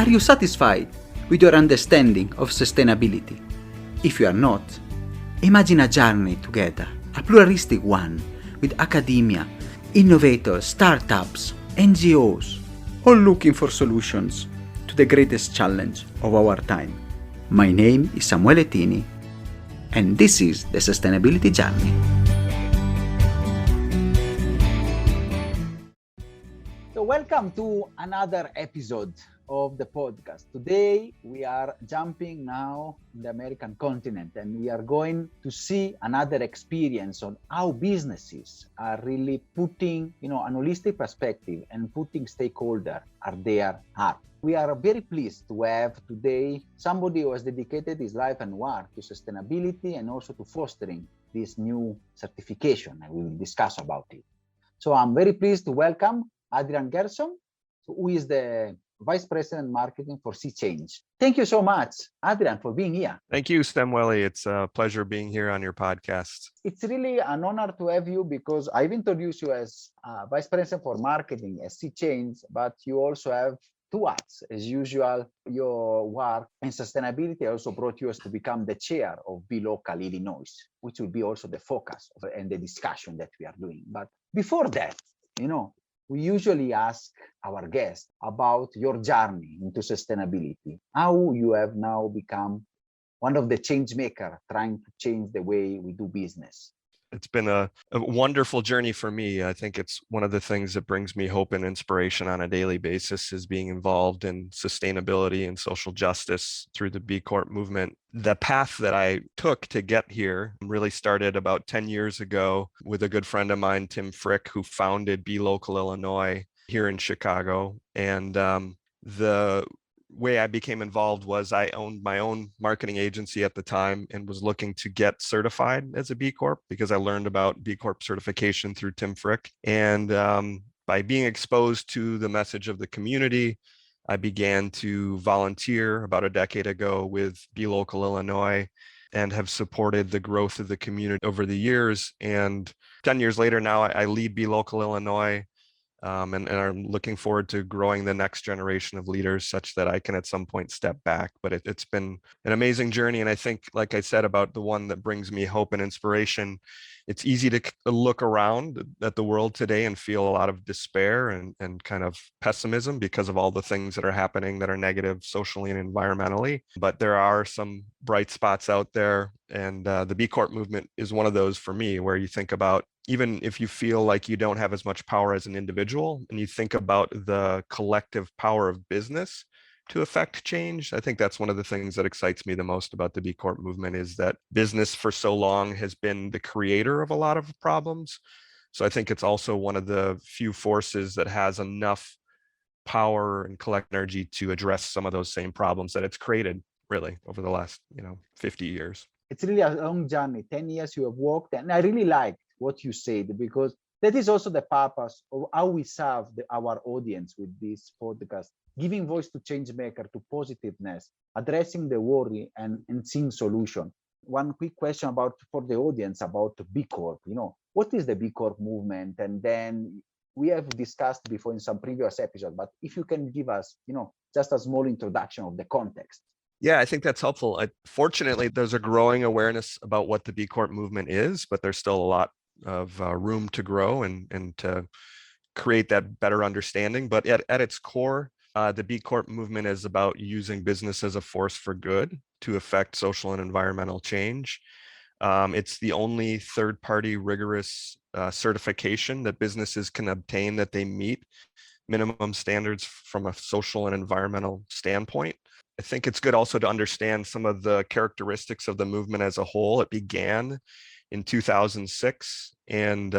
Are you satisfied with your understanding of sustainability? If you are not, imagine a journey together, a pluralistic one, with academia, innovators, startups, NGOs, all looking for solutions to the greatest challenge of our time. My name is Samuele Tini, and this is the Sustainability Journey. So welcome to another episode of the podcast. Today we are jumping now in the American continent, and we are going to see another experience on how businesses are really putting, an holistic perspective and putting stakeholder at their heart. We are very pleased to have today somebody who has dedicated his life and work to sustainability and also to fostering this new certification, and we will discuss about it. So I'm very pleased to welcome Adrian Gershom, who is the Vice President Marketing for Sea Change. Thank you so much, Adrian, for being here. Thank you, Samuele. It's a pleasure being here on your podcast. It's really an honor to have you because I've introduced you as Vice President for Marketing at Sea Change, but you also have two hats. As usual, your work in sustainability also brought you to become the chair of BLocal Illinois, which will be also the focus and the discussion that we are doing. But before that, we usually ask our guests about your journey into sustainability, how you have now become one of the change makers trying to change the way we do business. It's been a wonderful journey for me. I think it's one of the things that brings me hope and inspiration on a daily basis is being involved in sustainability and social justice through the B Corp movement. The path that I took to get here really started about 10 years ago with a good friend of mine, Tim Frick, who founded BLocal Illinois here in Chicago. And the way I became involved was I owned my own marketing agency at the time and was looking to get certified as a B Corp because I learned about BCorp Certification through Tim Frick. And by being exposed to the message of the community, I began to volunteer about a decade ago with BLocal Illinois and have supported the growth of the community over the years. And 10 years later now, I lead BLocal Illinois. And I'm looking forward to growing the next generation of leaders such that I can at some point step back. But it's been an amazing journey. And I think, like I said, about the one that brings me hope and inspiration, it's easy to look around at the world today and feel a lot of despair and kind of pessimism because of all the things that are happening that are negative socially and environmentally. But there are some bright spots out there. And the B Corp movement is one of those for me, where you think about, even if you feel like you don't have as much power as an individual and you think about the collective power of business to affect change, I think that's one of the things that excites me the most about the B Corp movement is that business for so long has been the creator of a lot of problems. So I think it's also one of the few forces that has enough power and collective energy to address some of those same problems that it's created really over the last 50 years. It's really a long journey. 10 years you have walked, and I really like what you said, because that is also the purpose of how we serve our audience with this podcast, giving voice to change maker, to positiveness, addressing the worry and seeing solution. One quick question for the audience about B Corp. What is the B Corp movement? And then we have discussed before in some previous episodes, but if you can give us, just a small introduction of the context. Yeah, I think that's helpful. Fortunately, there's a growing awareness about what the B Corp movement is, but there's still a lot of room to grow and to create that better understanding. But at its core, the B Corp movement is about using business as a force for good to affect social and environmental change. It's the only third-party rigorous certification that businesses can obtain that they meet minimum standards from a social and environmental standpoint. I think it's good also to understand some of the characteristics of the movement as a whole. It began in 2006, and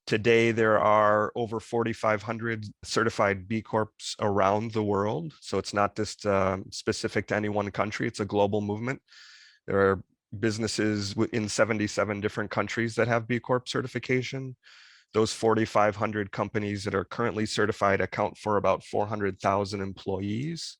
today there are over 4,500 certified B Corps around the world. So it's not just specific to any one country, it's a global movement. There are businesses in 77 different countries that have B Corp certification. Those 4,500 companies that are currently certified account for about 400,000 employees.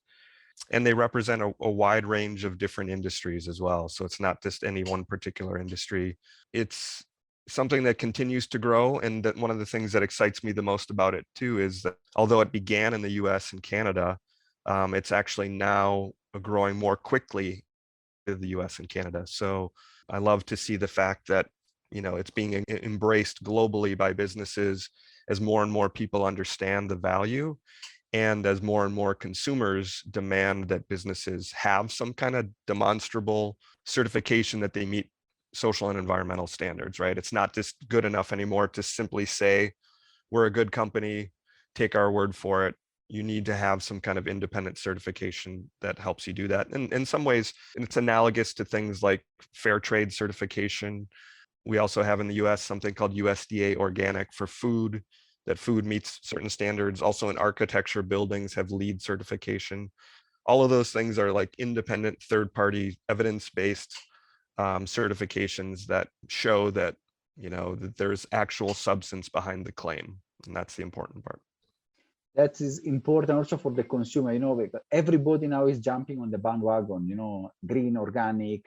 And they represent a wide range of different industries as well. So it's not just any one particular industry. It's something that continues to grow. And that one of the things that excites me the most about it too is that although it began in the US and Canada, It's actually now growing more quickly in the US and Canada. So I love to see the fact that, it's being embraced globally by businesses as more and more people understand the value, and as more and more consumers demand that businesses have some kind of demonstrable certification that they meet social and environmental standards, right? It's not just good enough anymore to simply say, we're a good company, take our word for it. You need to have some kind of independent certification that helps you do that. And in some ways, it's analogous to things like fair trade certification. We also have in the US something called USDA organic for food, that food meets certain standards. Also in architecture, buildings have LEED certification. All of those things are like independent third-party evidence-based certifications that show that, that there's actual substance behind the claim. And that's the important part. That is important also for the consumer, because everybody now is jumping on the bandwagon, green, organic.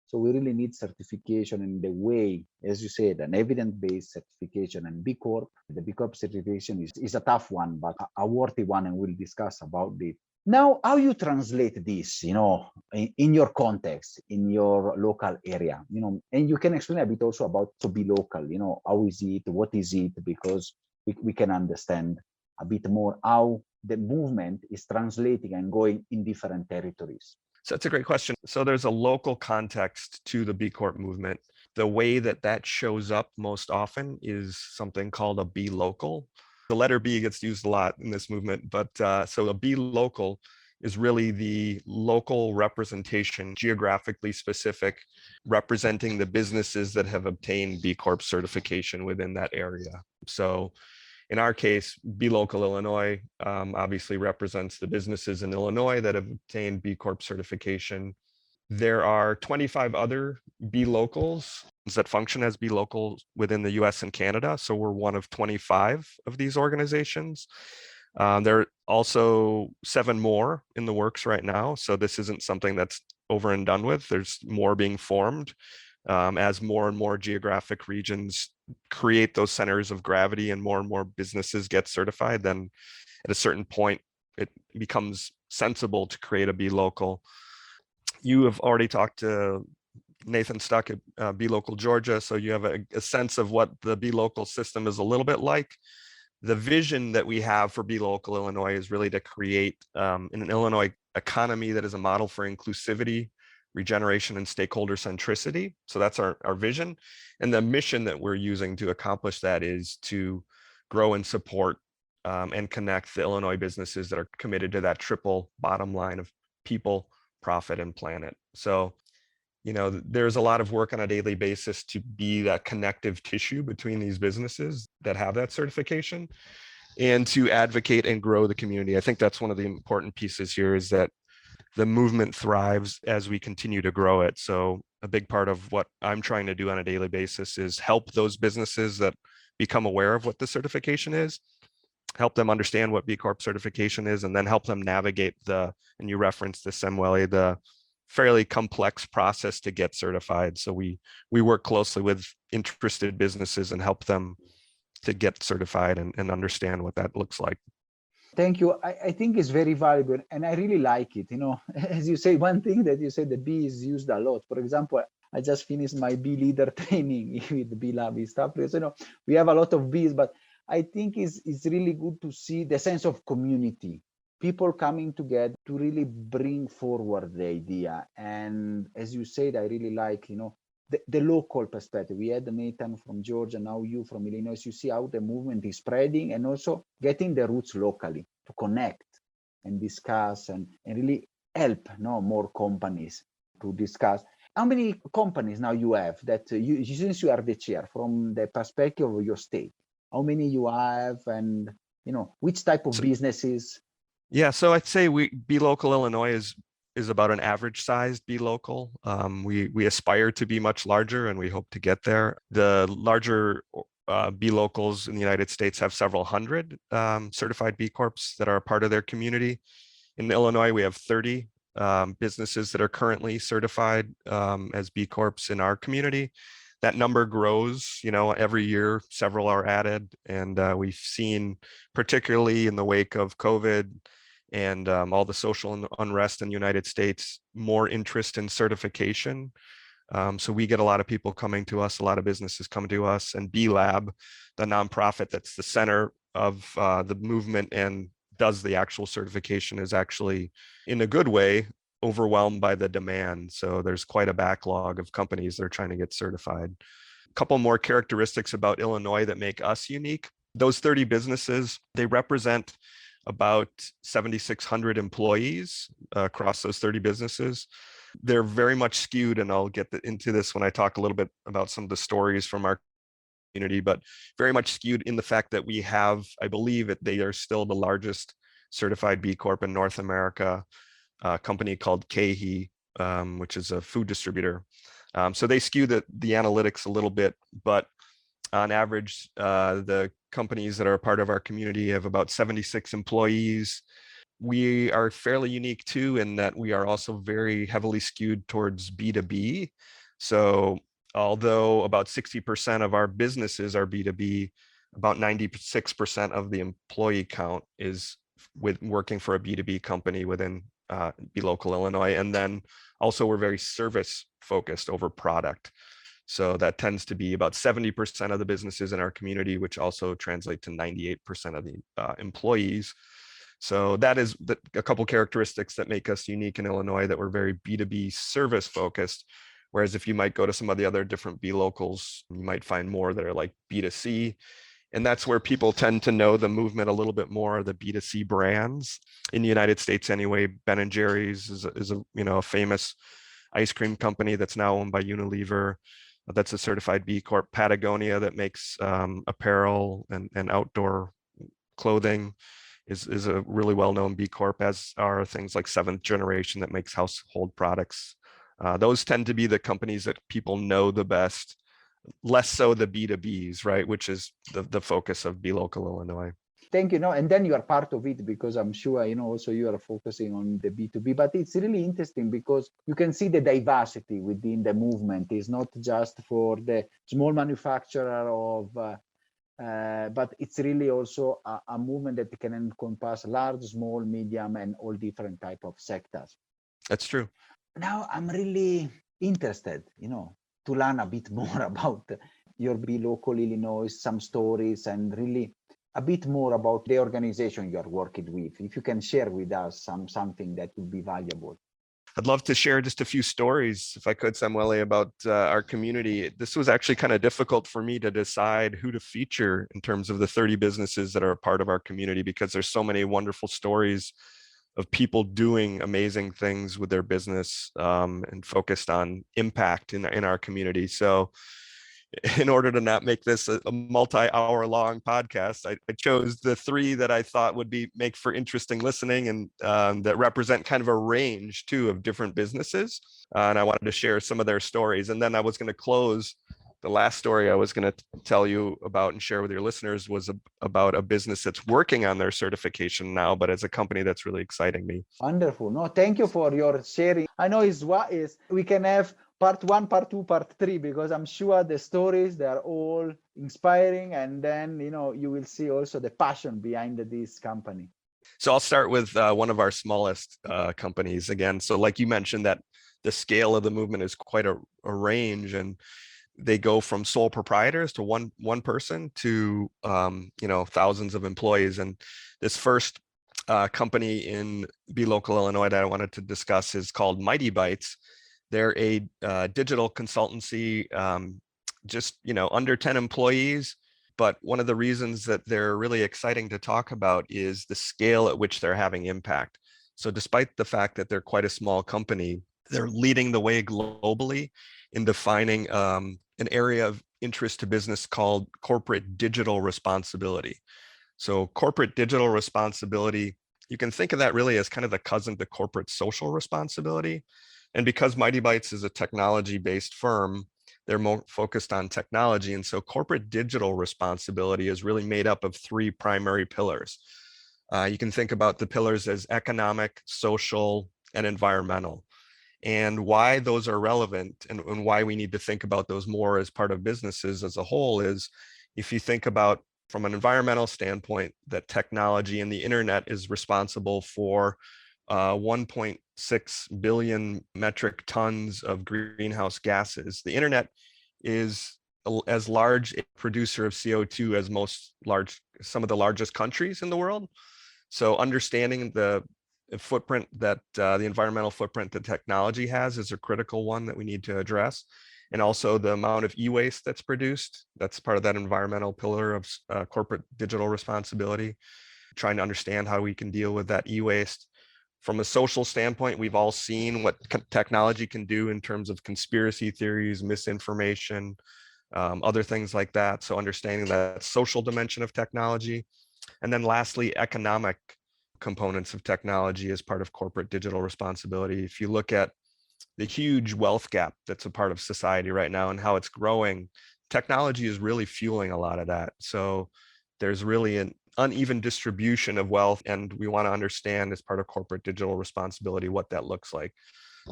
So we really need certification in the way, as you said, an evidence-based certification. And B Corp, the B Corp certification is a tough one, but a worthy one, and we'll discuss about it. Now, how you translate this, in your context, in your local area, and you can explain a bit also about to be local, how is it, what is it, because we can understand a bit more how the movement is translating and going in different territories. So that's a great question. So there's a local context to the B Corp movement. The way that shows up most often is something called a BLocal. The letter B gets used a lot in this movement, but so a BLocal is really the local representation, geographically specific, representing the businesses that have obtained B Corp certification within that area. So in our case, BLocal Illinois obviously represents the businesses in Illinois that have obtained B Corp certification. There are 25 other BLocals that function as BLocals within the US and Canada. So we're one of 25 of these organizations. There are also 7 more in the works right now. So this isn't something that's over and done with. There's more being formed as more and more geographic regions create those centers of gravity and more businesses get certified. Then at a certain point, it becomes sensible to create a BLocal. You have already talked to Nathan Stuck at BLocal Georgia, so you have a sense of what the BLocal system is a little bit like. The vision that we have for BLocal Illinois is really to create an Illinois economy that is a model for inclusivity, regeneration, and stakeholder centricity. So that's our vision. And the mission that we're using to accomplish that is to grow and support and connect the Illinois businesses that are committed to that triple bottom line of people, profit, and planet. So, there's a lot of work on a daily basis to be that connective tissue between these businesses that have that certification and to advocate and grow the community. I think that's one of the important pieces here, is that the movement thrives as we continue to grow it. So a big part of what I'm trying to do on a daily basis is help those businesses that become aware of what the certification is, help them understand what B Corp certification is, and then help them navigate and you referenced this, Samuele, the fairly complex process to get certified. So we work closely with interested businesses and help them to get certified and understand what that looks like. Thank you. I think it's very valuable, and I really like it. As you say, one thing that you said, the B is used a lot. For example, I just finished my B leader training with B Lab stuff. So, we have a lot of Bs, but I think it's really good to see the sense of community, people coming together to really bring forward the idea. And as you said, I really like, the local perspective. We had Nathan from Georgia, now you from Illinois. You see how the movement is spreading, and also getting the roots locally to connect and discuss and really help more companies to discuss. How many companies now you have that since you are the chair, from the perspective of your state, how many you have, and which type of businesses? Yeah, so I'd say BLocal Illinois is about an average sized BLocal. We aspire to be much larger, and we hope to get there. The larger BLocals in the United States have several hundred certified B Corps that are a part of their community. In Illinois, we have 30 businesses that are currently certified as B Corps in our community. That number grows, every year, several are added. And we've seen, particularly in the wake of COVID and all the social unrest in the United States, more interest in certification. So we get a lot of people coming to us, a lot of businesses come to us, and B Lab, the nonprofit that's the center of the movement and does the actual certification, is actually, in a good way, overwhelmed by the demand. So there's quite a backlog of companies that are trying to get certified. A couple more characteristics about Illinois that make us unique. Those 30 businesses, they represent about 7,600 employees across those 30 businesses. They're very much skewed, and I'll get into this when I talk a little bit about some of the stories from our community, but very much skewed in the fact that we have, I believe that they are still the largest certified B Corp in North America, a company called KeHE, which is a food distributor. So they skew the analytics a little bit, but on average, the companies that are a part of our community have about 76 employees. We are fairly unique too, in that we are also very heavily skewed towards B2B. So although about 60% of our businesses are B2B, about 96% of the employee count is with working for a B2B company within BLocal Illinois. And then also we're very service focused over product. So that tends to be about 70% of the businesses in our community, which also translate to 98% of the employees. So that is a couple characteristics that make us unique in Illinois, that we're very B2B service focused. Whereas if you might go to some of the other different BLocals, you might find more that are like B2C. And that's where people tend to know the movement a little bit more, the B2C brands in the United States anyway. Ben & Jerry's is a famous ice cream company that's now owned by Unilever. That's a certified B Corp. Patagonia, that makes apparel and outdoor clothing, is a really well-known B Corp, as are things like Seventh Generation that makes household products. Those tend to be the companies that people know the best, less so the B2Bs, right? Which is the focus of BLocal Illinois. Thank you. And then you are part of it, because I'm sure, also you are focusing on the B2B, but it's really interesting because you can see the diversity within the movement. It's not just for the small manufacturer but it's really also a movement that can encompass large, small, medium, and all different type of sectors. That's true. Now I'm really interested, to learn a bit more about your BLocal Illinois, some stories, and really a bit more about the organization you're working with. If you can share with us something that would be valuable. I'd love to share just a few stories, if I could, Samuele, about our community. This was actually kind of difficult for me to decide who to feature in terms of the 30 businesses that are a part of our community, because there's so many wonderful stories of people doing amazing things with their business and focused on impact in our community. So in order to not make this a multi-hour long podcast, I chose the three that I thought would make for interesting listening, and that represent kind of a range too of different businesses. And I wanted to share some of their stories. And then I was going to close. The last story I was going to tell you about and share with your listeners was about a business that's working on their certification now, but it's a company that's really exciting me. Wonderful. No, thank you for your sharing. I know we can have part 1, part 2, part 3, because I'm sure the stories, they are all inspiring. And then, you will see also the passion behind this company. So I'll start with one of our smallest companies again. So like you mentioned, that the scale of the movement is quite a range, and they go from sole proprietors to one person to thousands of employees. And this first company in BLocal Illinois that I wanted to discuss is called Mightybytes. They're a digital consultancy, just under 10 employees. But one of the reasons that they're really exciting to talk about is the scale at which they're having impact. So despite the fact that they're quite a small company, they're leading the way globally in defining an area of interest to business called corporate digital responsibility. So corporate digital responsibility, you can think of that really as kind of the cousin to corporate social responsibility. And because Mightybytes is a technology-based firm, they're more focused on technology. And so corporate digital responsibility is really made up of 3 primary pillars. You can think about the pillars as economic, social, and environmental. And why those are relevant and why we need to think about those more as part of businesses as a whole is, if you think about from an environmental standpoint, that technology and the internet is responsible for 1.6 billion metric tons of greenhouse gases. The internet is as large a producer of CO2 as some of the largest countries in the world. So understanding the footprint that the environmental footprint that technology has is a critical one that we need to address. And also the amount of e-waste that's produced. That's part of that environmental pillar of corporate digital responsibility, trying to understand how we can deal with that e-waste. From a social standpoint, we've all seen what technology can do in terms of conspiracy theories, misinformation, other things like that. So understanding that social dimension of technology. And then lastly, economic components of technology as part of corporate digital responsibility. If you look at the huge wealth gap that's a part of society right now and how it's growing, technology is really fueling a lot of that. So there's really an uneven distribution of wealth, and we want to understand as part of corporate digital responsibility what that looks like.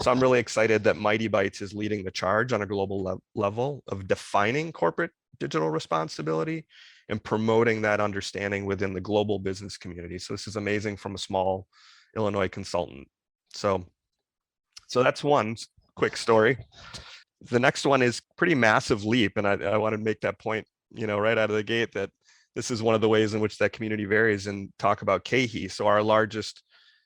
So I'm really excited that Mightybytes is leading the charge on a global level of defining corporate digital responsibility and promoting that understanding within the global business community. So this is amazing from a small Illinois consultant. So that's one quick story. The next one is pretty massive leap. And I want to make that point, right out of the gate, that this is one of the ways in which that community varies, and talk about KeHE. So our largest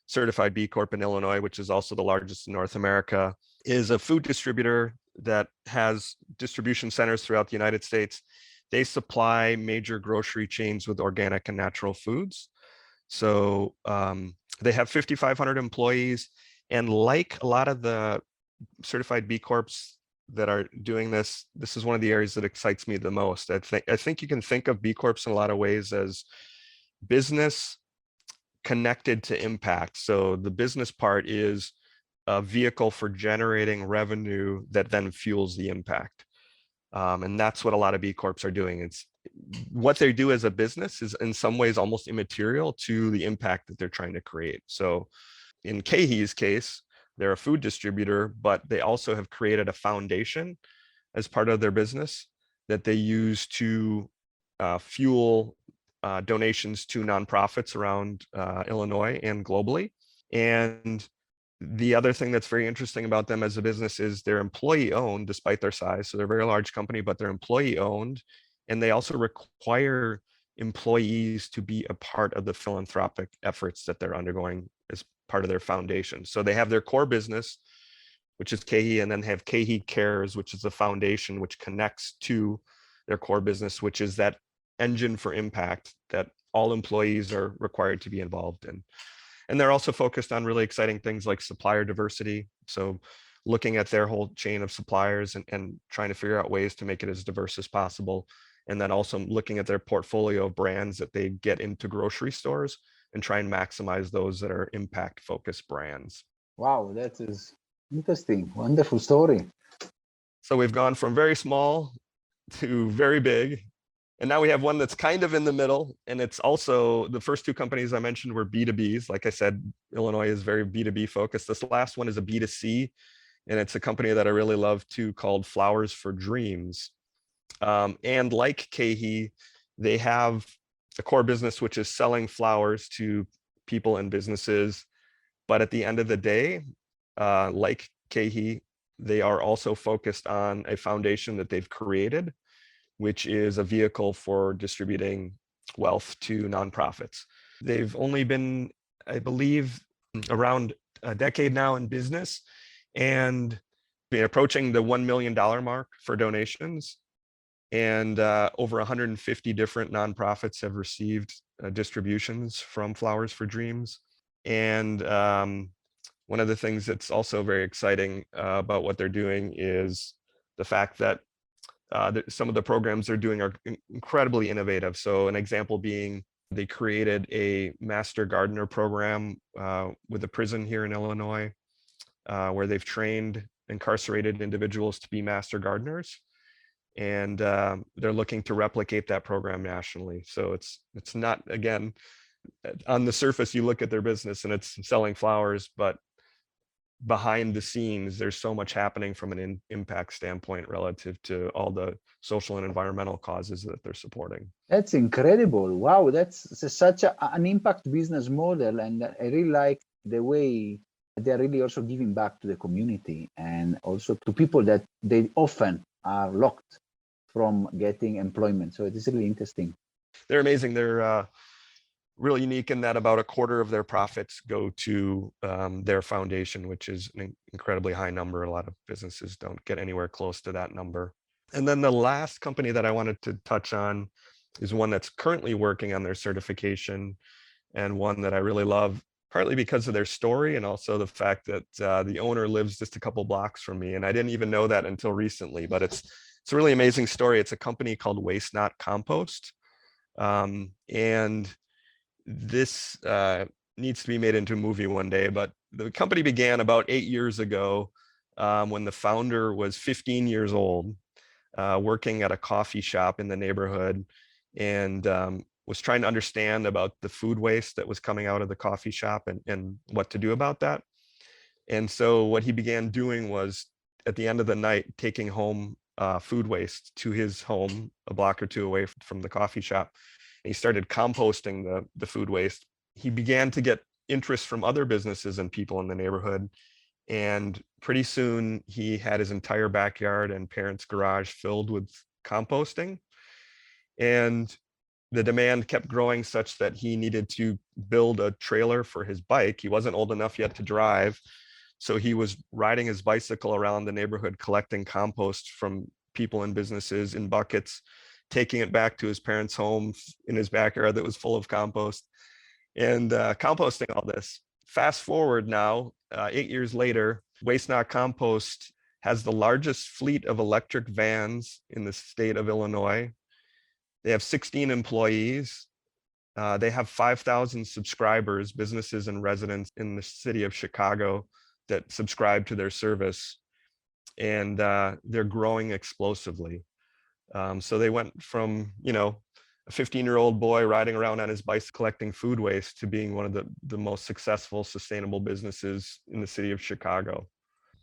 certified B Corp in Illinois, which is also the largest in North America, is a food distributor that has distribution centers throughout the United States. They supply major grocery chains with organic and natural foods. So they have 5,500 employees. And like a lot of the certified B Corps that are doing this, this is one of the areas that excites me the most. I think you can think of B Corps in a lot of ways as business connected to impact. So the business part is a vehicle for generating revenue that then fuels the impact. And that's what a lot of B Corps are doing. It's what they do as a business is in some ways almost immaterial to the impact that they're trying to create. So in KeHE's case, they're a food distributor, but they also have created a foundation as part of their business that they use to fuel donations to nonprofits around Illinois and globally. And the other thing that's very interesting about them as a business is they're employee owned despite their size. So they're a very large company, but they're employee owned. And they also require employees to be a part of the philanthropic efforts that they're undergoing as part of their foundation. So they have their core business, which is KeHE, and then have KeHE Cares, which is a foundation which connects to their core business, which is that engine for impact that all employees are required to be involved in. And they're also focused on really exciting things like supplier diversity. So looking at their whole chain of suppliers and trying to figure out ways to make it as diverse as possible. And then also looking at their portfolio of brands that they get into grocery stores and try and maximize those that are impact-focused brands. Wow, that is interesting. Wonderful story. So we've gone from very small to very big. And now we have one that's kind of in the middle. And it's also, the first two companies I mentioned were B2Bs. Like I said, Illinois is very B2B focused. This last one is a B2C. And it's a company that I really love too, called Flowers for Dreams. And like KeHE, they have a core business, which is selling flowers to people and businesses. But at the end of the day, like KeHE, they are also focused on a foundation that they've created, which is a vehicle for distributing wealth to nonprofits. They've only been, I believe, around a decade now in business, and approaching the $1 million mark for donations. And over 150 different nonprofits have received distributions from Flowers for Dreams. And one of the things that's also very exciting about what they're doing is the fact that some of the programs they're doing are incredibly innovative. So an example being, they created a Master Gardener program with a prison here in Illinois, where they've trained incarcerated individuals to be master gardeners. And they're looking to replicate that program nationally. So it's not, again, on the surface, you look at their business and it's selling flowers, but behind the scenes, there's so much happening from an impact standpoint relative to all the social and environmental causes that they're supporting. That's incredible. Wow, that's such an impact business model. And I really like the way they're really also giving back to the community and also to people that they often are locked from getting employment. So it is really interesting. They're amazing. They're really unique in that about a quarter of their profits go to their foundation, which is an incredibly high number. A lot of businesses don't get anywhere close to that number. And then the last company that I wanted to touch on is one that's currently working on their certification, and one that I really love, partly because of their story and also the fact that the owner lives just a couple blocks from me. And I didn't even know that until recently, but it's a really amazing story. It's a company called WasteNot Compost. And this needs to be made into a movie one day, but the company began about 8 years ago when the founder was 15 years old, working at a coffee shop in the neighborhood, and was trying to understand about the food waste that was coming out of the coffee shop and what to do about that. And so what he began doing was, at the end of the night, taking home food waste to his home a block or two away from the coffee shop. And he started composting the food waste. He began to get interest from other businesses and people in the neighborhood. And pretty soon he had his entire backyard and parents' garage filled with composting. And the demand kept growing such that he needed to build a trailer for his bike. He wasn't old enough yet to drive, so he was riding his bicycle around the neighborhood, collecting compost from people and businesses in buckets, taking it back to his parents' home in his backyard that was full of compost, and composting all this. Fast forward now, 8 years later, WasteNot Compost has the largest fleet of electric vans in the state of Illinois. They have 16 employees. They have 5,000 subscribers, businesses and residents in the city of Chicago that subscribe to their service. And they're growing explosively. So they went from, a 15-year-old boy riding around on his bike collecting food waste to being one of the most successful, sustainable businesses in the city of Chicago.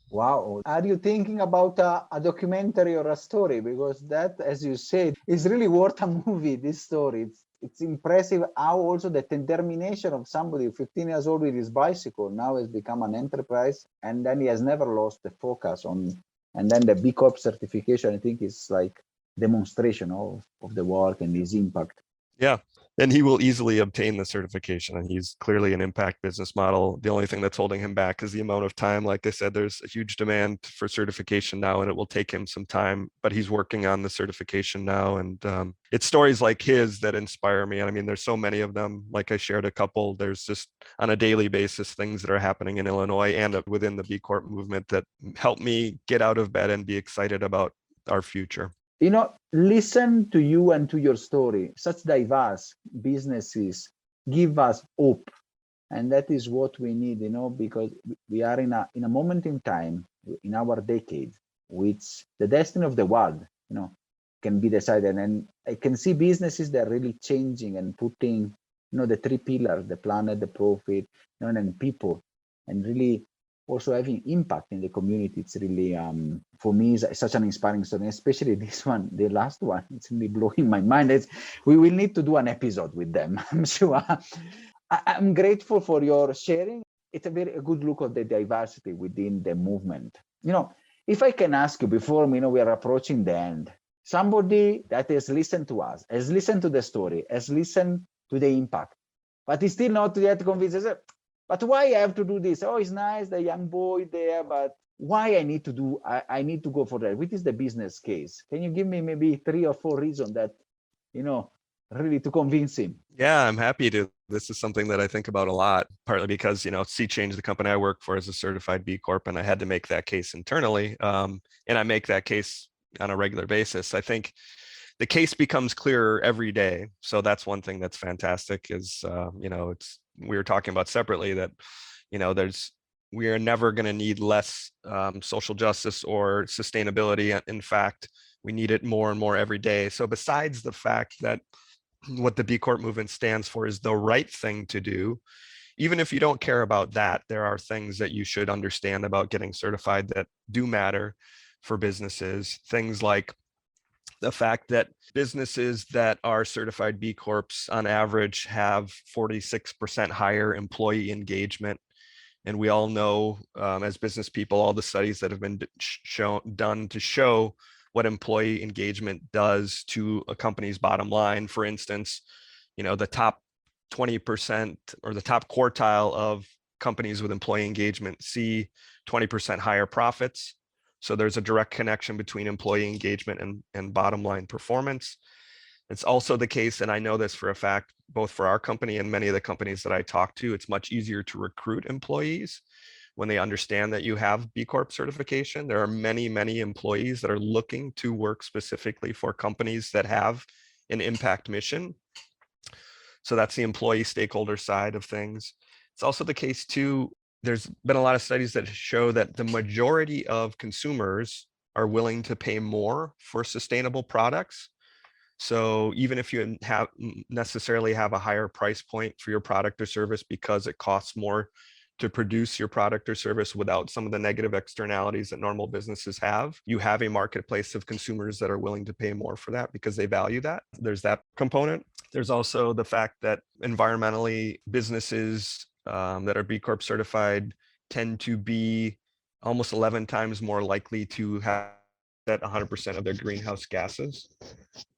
Wow. Are you thinking about a documentary or a story? Because that, as you said, is really worth a movie, this story. It's impressive how also the determination of somebody 15 years old with his bicycle now has become an enterprise, and then he has never lost the focus on, and then the B Corp certification, I think, is like demonstration of the work and his impact. Yeah, and he will easily obtain the certification, and he's clearly an impact business model. The only thing that's holding him back is the amount of time. Like I said, there's a huge demand for certification now, and it will take him some time, but he's working on the certification now. And it's stories like his that inspire me. And I mean, there's so many of them. Like I shared a couple. There's just on a daily basis things that are happening in Illinois and within the B Corp movement that help me get out of bed and be excited about our future. Listen to you and to your story. Such diverse businesses give us hope. And that is what we need, because we are in a moment in time, in our decade, which the destiny of the world, can be decided. And I can see businesses that are really changing and putting, the three pillars, the planet, the profit, and people, and really also having impact in the community. It's really, for me, is such an inspiring story, especially this one, the last one. It's really blowing my mind. We will need to do an episode with them, I'm sure. I'm grateful for your sharing. It's a good look at the diversity within the movement. If I can ask you before, we are approaching the end, somebody that has listened to us, has listened to the story, has listened to the impact, but is still not yet convinced, but why I have to do this? Oh, it's nice, the young boy there, but why I need to go for that? Which is the business case? Can you give me maybe 3 or 4 reasons that, really to convince him? Yeah, I'm happy to. This is something that I think about a lot, partly because, Sea Change, the company I work for, is a certified B Corp, and I had to make that case internally. And I make that case on a regular basis. I think the case becomes clearer every day. So that's one thing that's fantastic is, we were talking about separately that, we are never going to need less social justice or sustainability. In fact, we need it more and more every day. So besides the fact that what the B Corp movement stands for is the right thing to do, even if you don't care about that, there are things that you should understand about getting certified that do matter for businesses. Things like the fact that businesses that are certified B Corps on average have 46% higher employee engagement. And we all know, as business people, all the studies that have been done to show what employee engagement does to a company's bottom line. For instance, the top 20% or the top quartile of companies with employee engagement see 20% higher profits. So there's a direct connection between employee engagement and bottom line performance. It's also the case, and I know this for a fact, both for our company and many of the companies that I talk to, it's much easier to recruit employees when they understand that you have B Corp certification. There are many, many employees that are looking to work specifically for companies that have an impact mission. So that's the employee stakeholder side of things. It's also the case too, there's been a lot of studies that show that the majority of consumers are willing to pay more for sustainable products. So even if you necessarily have a higher price point for your product or service because it costs more to produce your product or service without some of the negative externalities that normal businesses have, you have a marketplace of consumers that are willing to pay more for that because they value that. There's that component. There's also the fact that environmentally, businesses that are B Corp certified tend to be almost 11 times more likely to have at 100% of their greenhouse gases.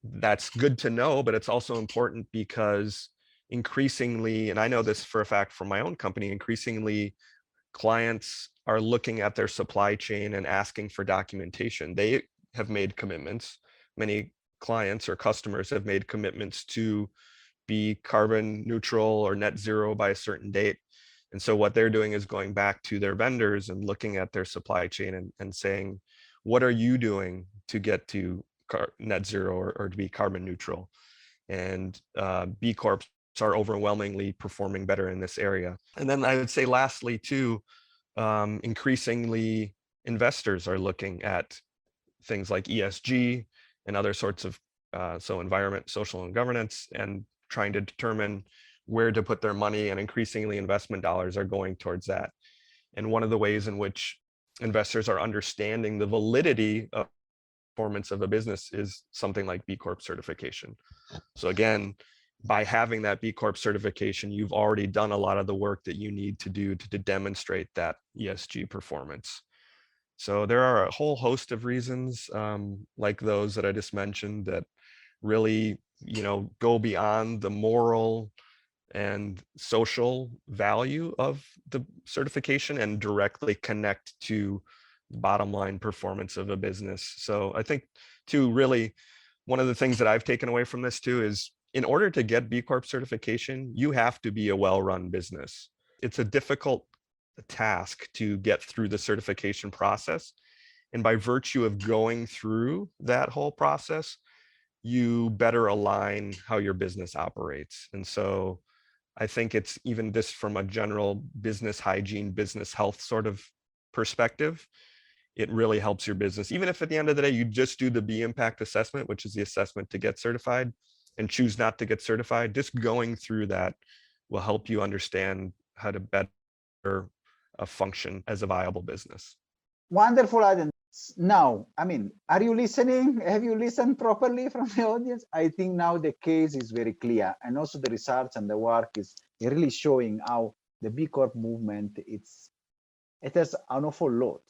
That's good to know, but it's also important because increasingly, and I know this for a fact from my own company, increasingly clients are looking at their supply chain and asking for documentation. They have made commitments. Many clients or customers have made commitments to be carbon neutral or net zero by a certain date. And so what they're doing is going back to their vendors and looking at their supply chain and saying, what are you doing to get to net zero or to be carbon neutral? And B Corps are overwhelmingly performing better in this area. And then I would say lastly too, increasingly investors are looking at things like ESG and other sorts of, so environment, social and governance, and trying to determine where to put their money, and increasingly investment dollars are going towards that. And one of the ways in which investors are understanding the validity of performance of a business is something like B Corp certification. So again, by having that B Corp certification, you've already done a lot of the work that you need to do to demonstrate that ESG performance. So there are a whole host of reasons like those that I just mentioned that really, go beyond the moral and social value of the certification and directly connect to bottom line performance of a business. So I think too, really, one of the things that I've taken away from this too is in order to get B Corp certification, you have to be a well-run business. It's a difficult task to get through the certification process. And by virtue of going through that whole process, you better align how your business operates. And so I think it's even this from a general business hygiene, business health sort of perspective, it really helps your business. Even if at the end of the day, you just do the B impact assessment, which is the assessment to get certified, and choose not to get certified, just going through that will help you understand how to better function as a viable business. Wonderful, Adrian. Now, are you listening? Have you listened properly from the audience? I think now the case is very clear, and also the research and the work is really showing how the B Corp movement, it has an awful lot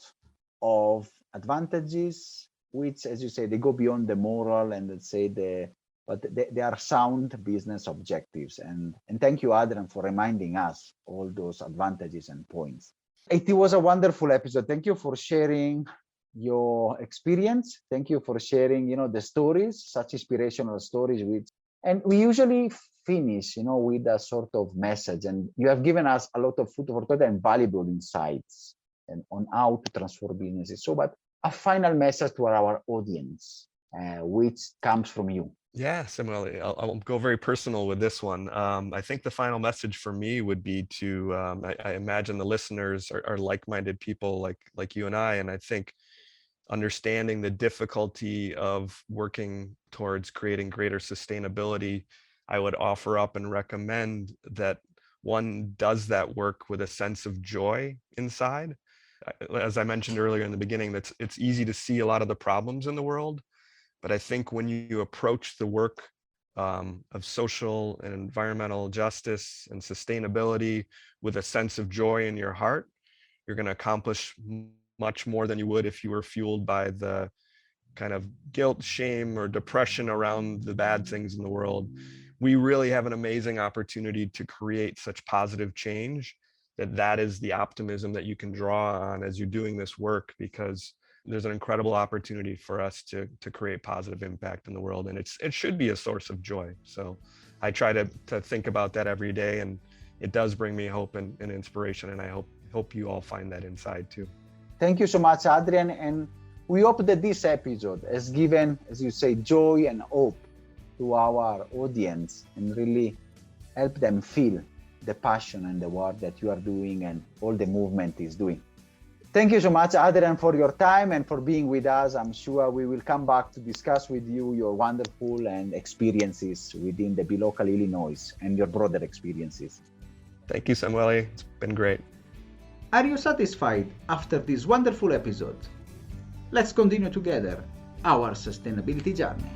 of advantages, which, as you say, they go beyond the moral and let's say but they are sound business objectives. And thank you, Adrian, for reminding us all those advantages and points. It was a wonderful episode. Thank you for sharing your experience. Thank you for sharing, the stories, such inspirational stories. And we usually finish, with a sort of message. And you have given us a lot of food for thought and valuable insights and on how to transform businesses. So, but a final message to our audience, which comes from you. Yeah, similarly, I'll go very personal with this one. I think the final message for me would be to, I imagine the listeners are like-minded people like you and I think understanding the difficulty of working towards creating greater sustainability, I would offer up and recommend that one does that work with a sense of joy inside. As I mentioned earlier in the beginning, it's easy to see a lot of the problems in the world, but I think when you approach the work of social and environmental justice and sustainability with a sense of joy in your heart, you're going to accomplish much more than you would if you were fueled by the kind of guilt, shame, or depression around the bad things in the world. We really have an amazing opportunity to create such positive change that is the optimism that you can draw on as you're doing this work, because there's an incredible opportunity for us to create positive impact in the world, and it should be a source of joy. So I try to think about that every day, and it does bring me hope and inspiration, and I hope you all find that inside too. Thank you so much, Adrian, and we hope that this episode has given, as you say, joy and hope to our audience and really help them feel the passion and the work that you are doing and all the movement is doing. Thank you so much, Adrian, for your time and for being with us. I'm sure we will come back to discuss with you your wonderful and experiences within the BLocal Illinois and your broader experiences. Thank you, Samuele. It's been great. Are you satisfied after this wonderful episode? Let's continue together our sustainability journey.